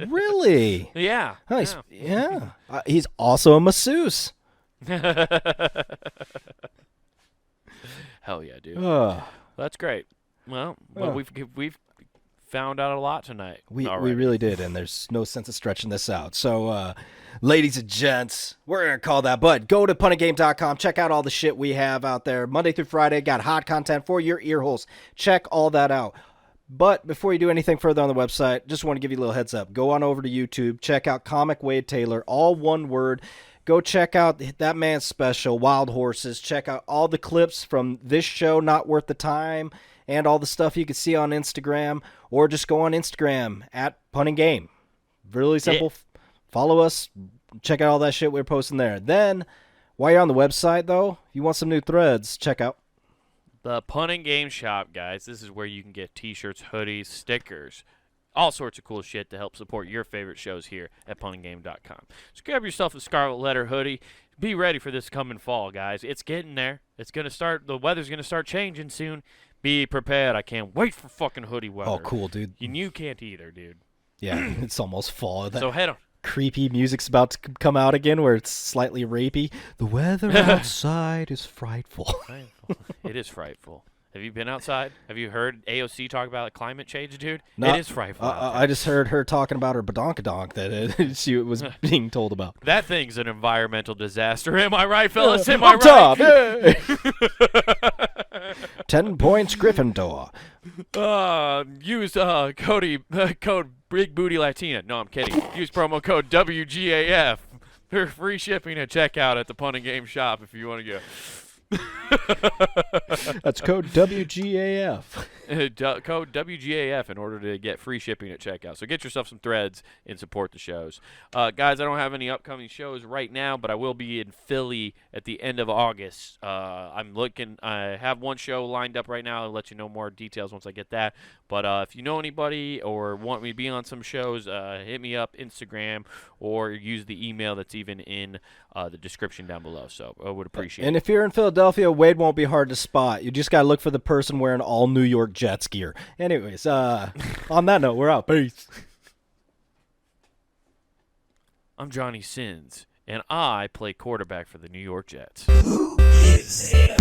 Really? Yeah. Oh, yeah. He's also a masseuse. Hell yeah, dude. Ugh. That's great. Well, we've found out a lot tonight. We already. really did, and there's no sense of stretching this out. So, ladies and gents, we're going to call that. But go to punandgame.com. Check out all the shit we have out there. Monday through Friday, got hot content for your ear holes. Check all that out. But before you do anything further on the website, just want to give you a little heads up. Go on over to YouTube. Check out Comic Wade Taylor, all one word. Go check out that man's special, Wild Horses. Check out all the clips from this show, Not Worth the Time, and all the stuff you can see on Instagram, or just go on Instagram at Pun and Game. Really simple. Yeah. Follow us. Check out all that shit we're posting there. Then, while you're on the website, though, if you want some new threads, check out the Pun and Game shop, guys. This is where you can get t-shirts, hoodies, stickers, all sorts of cool shit to help support your favorite shows here at punandgame.com. So grab yourself a Scarlet Letter hoodie. Be ready for this coming fall, guys. It's getting there. It's going to start. The weather's going to start changing soon. Be prepared. I can't wait for fucking hoodie weather. Oh, cool, dude. And you can't either, dude. Yeah, it's almost fall. So head on. Creepy music's about to come out again where it's slightly rapey. The weather outside is frightful. It is frightful. Have you been outside? Have you heard AOC talk about climate change, dude? No, it is frightful. I just heard her talking about her badonkadonk that she was being told about. That thing's an environmental disaster. Am I right, fellas? Am I right? Top, hey! 10 points, Gryffindor. Use code Big Booty Latina. No, I'm kidding. Use promo code WGAF for free shipping and checkout at the Pun and Game shop if you want to go. That's code WGAF. Code WGAF in order to get free shipping at checkout. So get yourself some threads and support the shows. Guys, I don't have any upcoming shows right now, but I will be in Philly at the end of August. I have one show lined up right now. I'll let you know more details once I get that. But if you know anybody or want me to be on some shows, hit me up Instagram or use the email that's even in the description down below. So I would appreciate it. And if you're in Philadelphia, Wade won't be hard to spot. You just got to look for the person wearing all New York Jets gear. Anyways, on that note, we're out. Peace. I'm Johnny Sins, and I play quarterback for the New York Jets. Who gives a